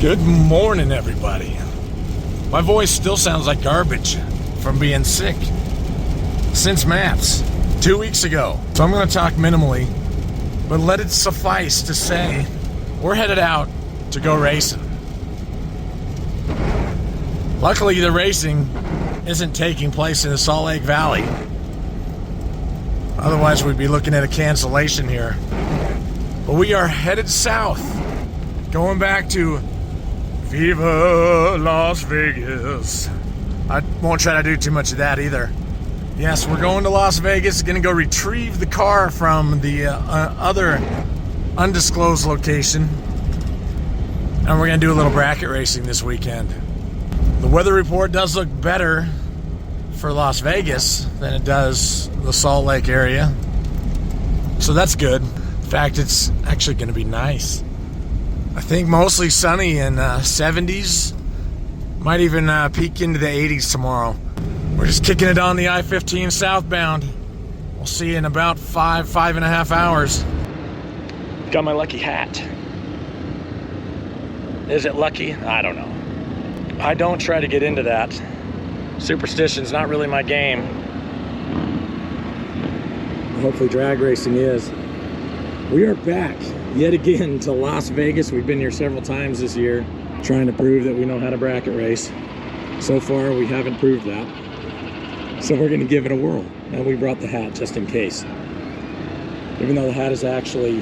Good morning, everybody. My voice still sounds like garbage from being sick since MAPS 2 weeks ago. So I'm going to talk minimally, but let it suffice to say we're headed out to go racing. Luckily, the racing isn't taking place in the Salt Lake Valley. Otherwise, we'd be looking at a cancellation here. But we are headed south, going back to Viva Las Vegas. I won't try to do too much of that either. Yes, we're going to Las Vegas, going to go retrieve the car from the other undisclosed location. And we're going to do a little bracket racing this weekend. The weather report does look better for Las Vegas than it does the Salt Lake area. So that's good. In fact, it's actually going to be nice. I think mostly sunny and 70s. Might even peak into the 80s tomorrow. We're just kicking it on the I-15 southbound. We'll see you in about 5.5 hours. Got my lucky hat. Is it lucky? I don't know. I don't try to get into that. Superstition's not really my game. Hopefully drag racing is. We are back yet again to Las Vegas. We've been here several times this year trying to prove that we know how to bracket race. So far we haven't proved that. So we're going to give it a whirl. And we brought the hat just in case. Even though the hat is actually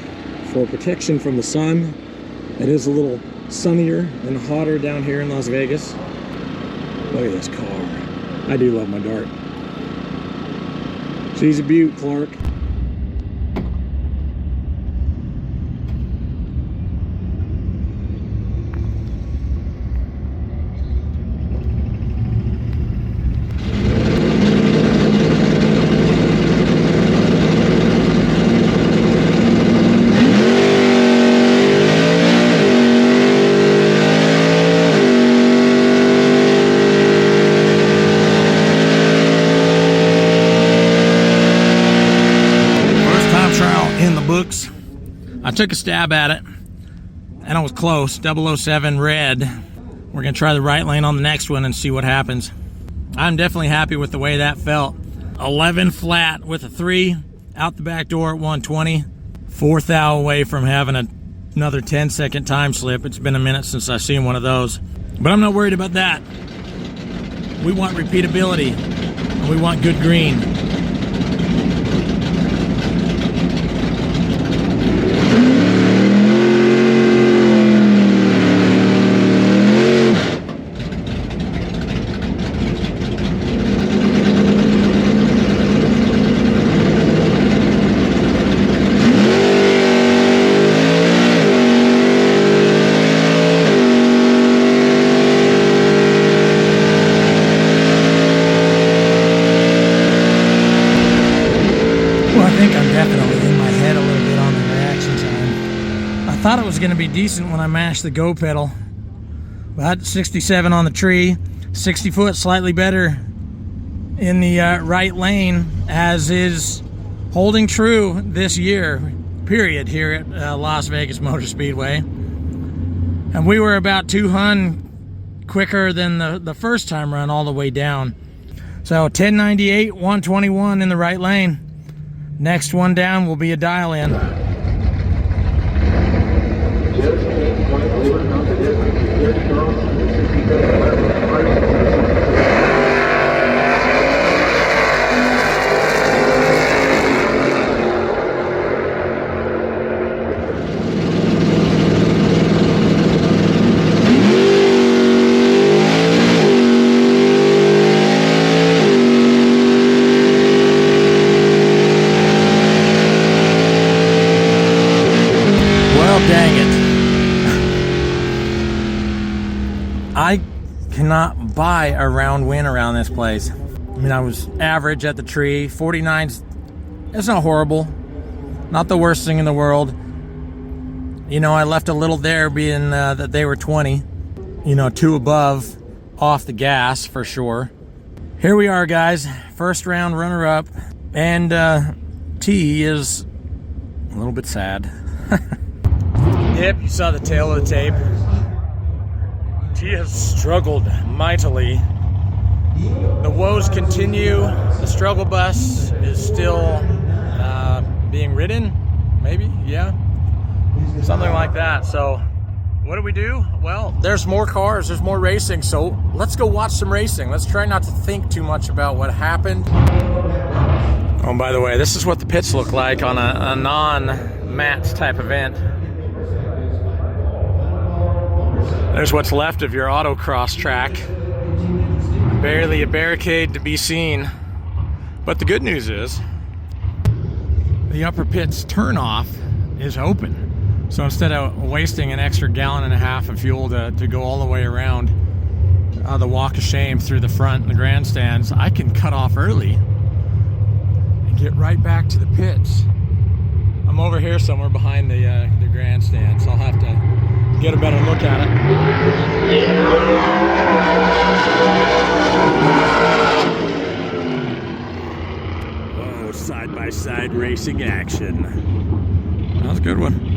for protection from the sun, it is a little sunnier and hotter down here in Las Vegas. Look at this car. I do love my Dart. She's a beaut, Clark. I took a stab at it, and I was close. 007 red. We're going to try the right lane on the next one and see what happens. I'm definitely happy with the way that felt. 11 flat with a 3 out the back door at 120. 4th thou away from having another 10-second time slip. It's been a minute since I've seen one of those. But I'm not worried about that. We want repeatability, and we want good green. I thought it was going to be decent when I mashed the go pedal. About 67 on the tree, 60 foot, slightly better in the right lane, as is holding true this year, period, here at Las Vegas Motor Speedway. And we were about 200 quicker than the first time run all the way down. So 1098, 121 in the right lane. Next one down will be a dial in. Dang it. I cannot buy a round win around this place. I mean, I was average at the tree. 49's, it's not horrible. Not the worst thing in the world. You know, I left a little there being that they were 20. You know, 2 above off the gas for sure. Here we are, guys. First round runner-up. And T is a little bit sad. Yep, you saw the tail of the tape. He has struggled mightily. The woes continue. The struggle bus is still being ridden, maybe, yeah, something like that. So what do we do? Well, there's more cars, there's more racing, so let's go watch some racing. Let's try not to think too much about what happened. Oh, by the way, this is what the pits look like on a non-mats type event. There's what's left of your autocross track. Barely a barricade to be seen. But the good news is, the upper pit's turnoff is open. So instead of wasting an extra 1.5 gallons of fuel to go all the way around the walk of shame through the front and the grandstands, I can cut off early and get right back to the pits. I'm over here somewhere behind the grandstands, so I'll have to get a better look at it. Oh, side-by-side racing action. That was a good one.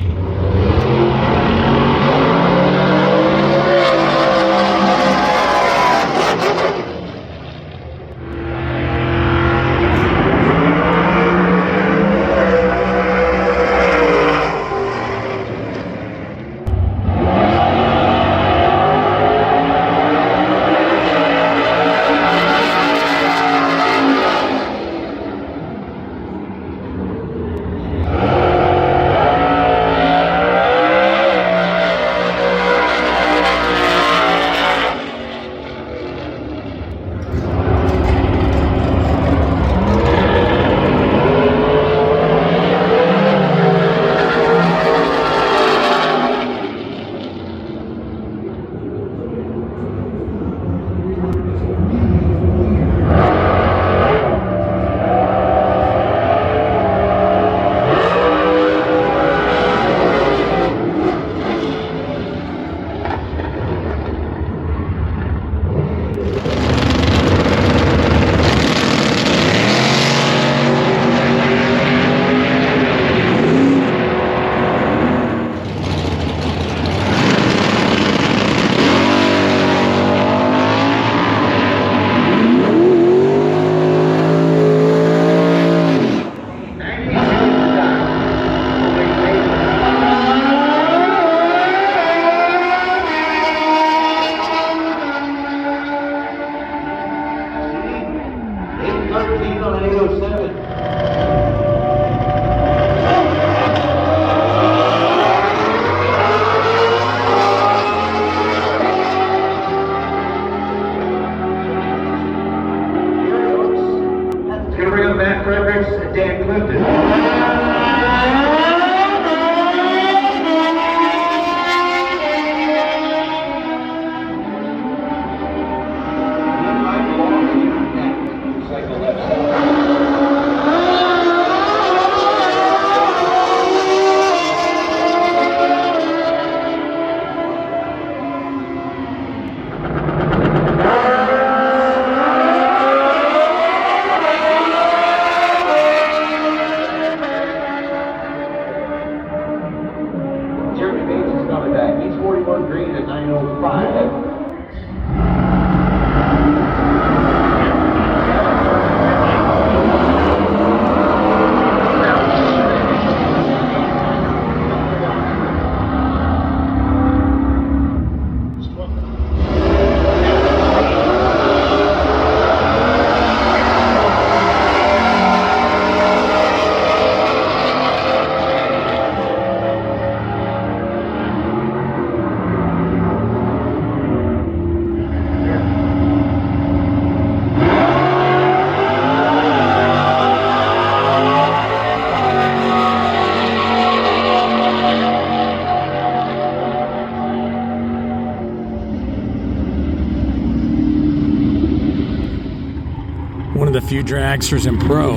The few dragsters in pro,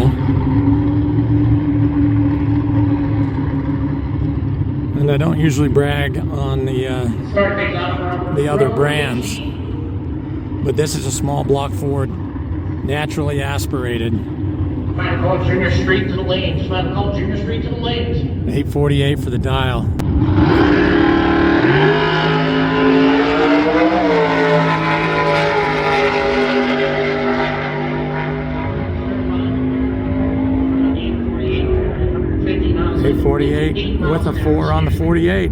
and I don't usually brag on the other brands, but this is a small block Ford, naturally aspirated. Trying to call Junior Street to the lanes. Trying to call Junior Street to the lanes. 848 for the dial. 48 with a 4 on the 48.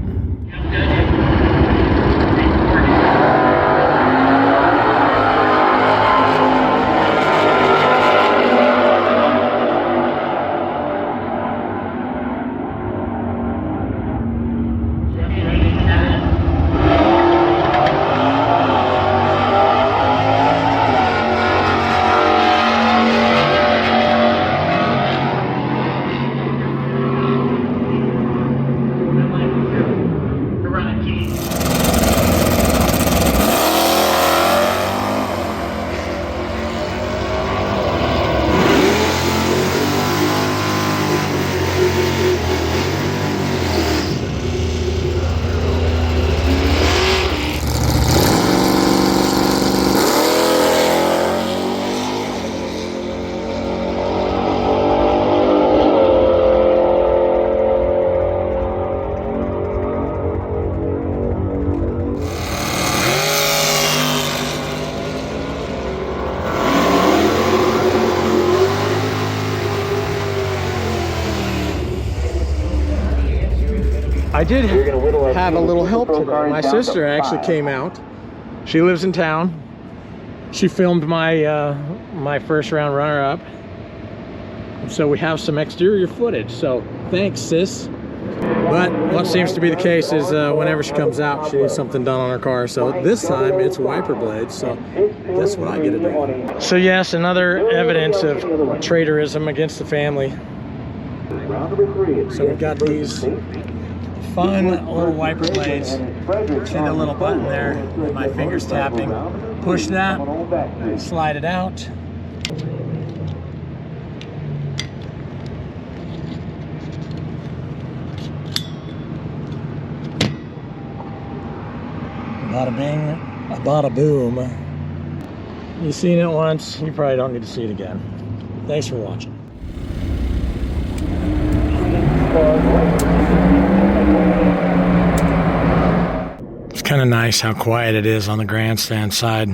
I did have a little help today. My sister actually came out. She lives in town. She filmed my my first round runner-up. So we have some exterior footage. So thanks, sis. But what seems to be the case is whenever she comes out, she needs something done on her car. So this time it's wiper blades. So that's what I get to do. So yes, another evidence of traitorism against the family. So we've got these fun little wiper blades. See the little button there with my fingers tapping. Push that, slide it out. Bada bing, bada boom. You've seen it once, you probably don't need to see it again. Thanks for watching. It's kind of nice how quiet it is on the grandstand side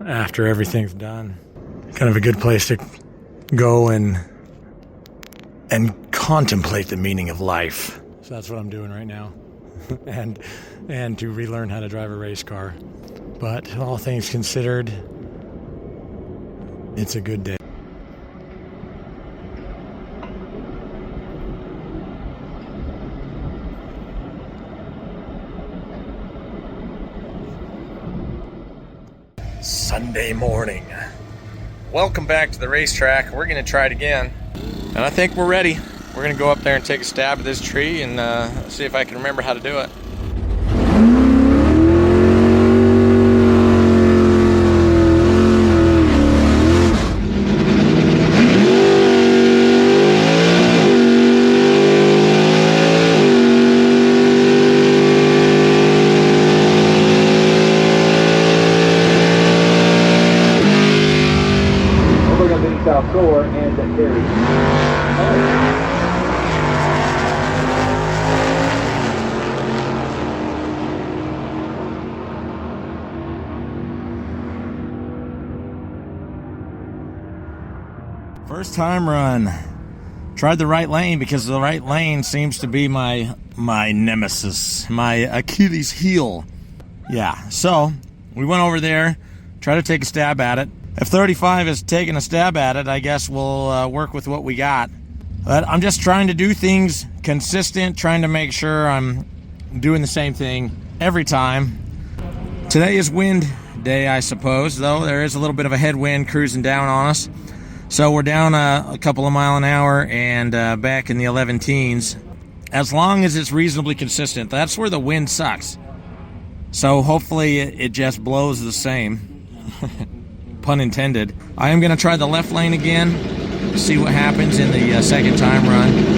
after everything's done. Kind of a good place to go and contemplate the meaning of life. So that's what I'm doing right now. and to relearn how to drive a race car. But all things considered, it's a good day. Sunday morning. Welcome back to the racetrack. We're going to try it again. And I think we're ready. We're going to go up there and take a stab at this tree and see if I can remember how to do it. First time run. Tried the right lane because the right lane seems to be my nemesis, my Achilles heel. Yeah, so we went over there, tried to take a stab at it. If 35 is taking a stab at it, I guess we'll work with what we got. But I'm just trying to do things consistent, trying to make sure I'm doing the same thing every time. Today is wind day, I suppose, though. There is a little bit of a headwind cruising down on us. So we're down a couple of miles an hour and back in the 11 teens. As long as it's reasonably consistent, that's where the wind sucks. So hopefully it just blows the same. Pun intended. I am going to try the left lane again, see what happens in the second time run.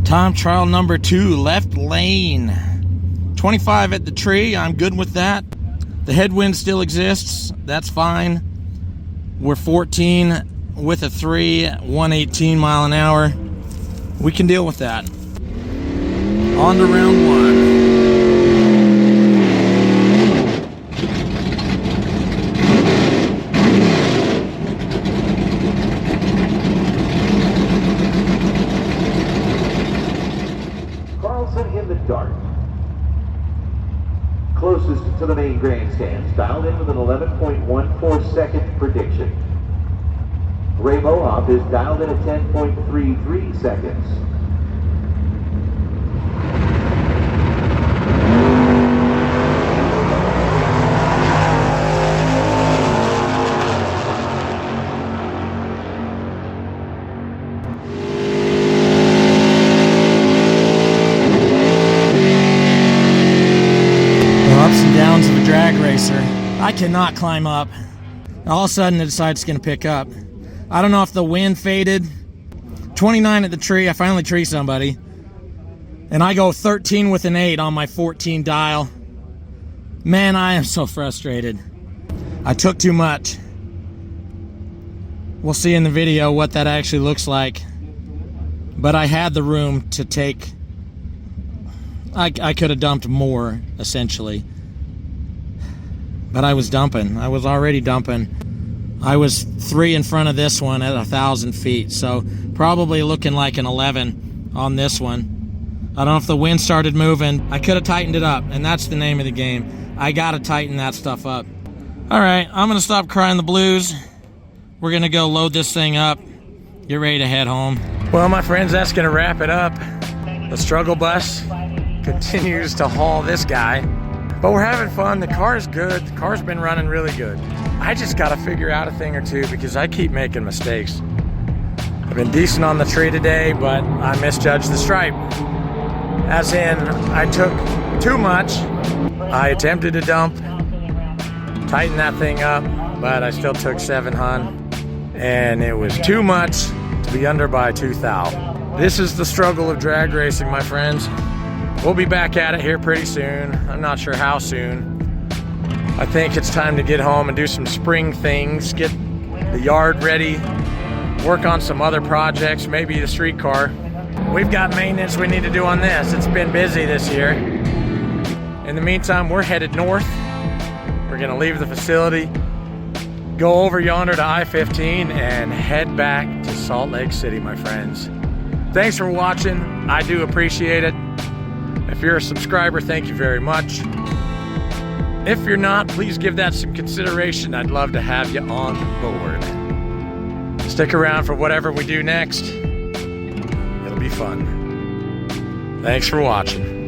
Time trial number 2, left lane. 25 at the tree, I'm good with that. The headwind still exists, that's fine. We're 14 with a 3, 118 mile an hour. We can deal with that. On to round 1. In the dark. Closest to the main grandstands, dialed in with an 11.14 second prediction. Ray Mohop is dialed in at 10.33 seconds. Ups and downs of a drag racer. I cannot climb up. All of a sudden it decides it's going to pick up. I don't know if the wind faded. 29 at the tree. I finally tree somebody. And I go 13 with an 8 on my 14 dial. Man, I am so frustrated. I took too much. We'll see in the video what that actually looks like. But I had the room to take... I could have dumped more, essentially. But I was dumping. I was already dumping. I was 3 in front of this one at 1,000 feet. So probably looking like an 11 on this one. I don't know if the wind started moving. I could have tightened it up, and that's the name of the game. I got to tighten that stuff up. All right, I'm going to stop crying the blues. We're going to go load this thing up. Get ready to head home. Well, my friends, that's going to wrap it up. The struggle bus continues to haul this guy, but we're having fun. The car's good. The car's been running really good. I just got to figure out a thing or two because I keep making mistakes. I've been decent on the tree today, but I misjudged the stripe. As in, I took too much. I attempted to dump, tighten that thing up, but I still took 7 hun, and it was too much to be under by 2 thou. This is the struggle of drag racing, my friends. We'll be back at it here pretty soon. I'm not sure how soon. I think it's time to get home and do some spring things, get the yard ready, work on some other projects, maybe the streetcar. We've got maintenance we need to do on this. It's been busy this year. In the meantime, we're headed north. We're gonna leave the facility, go over yonder to I-15 and head back to Salt Lake City, my friends. Thanks for watching. I do appreciate it. If you're a subscriber, thank you very much. If you're not, please give that some consideration. I'd love to have you on board. Stick around for whatever we do next. It'll be fun. Thanks for watching.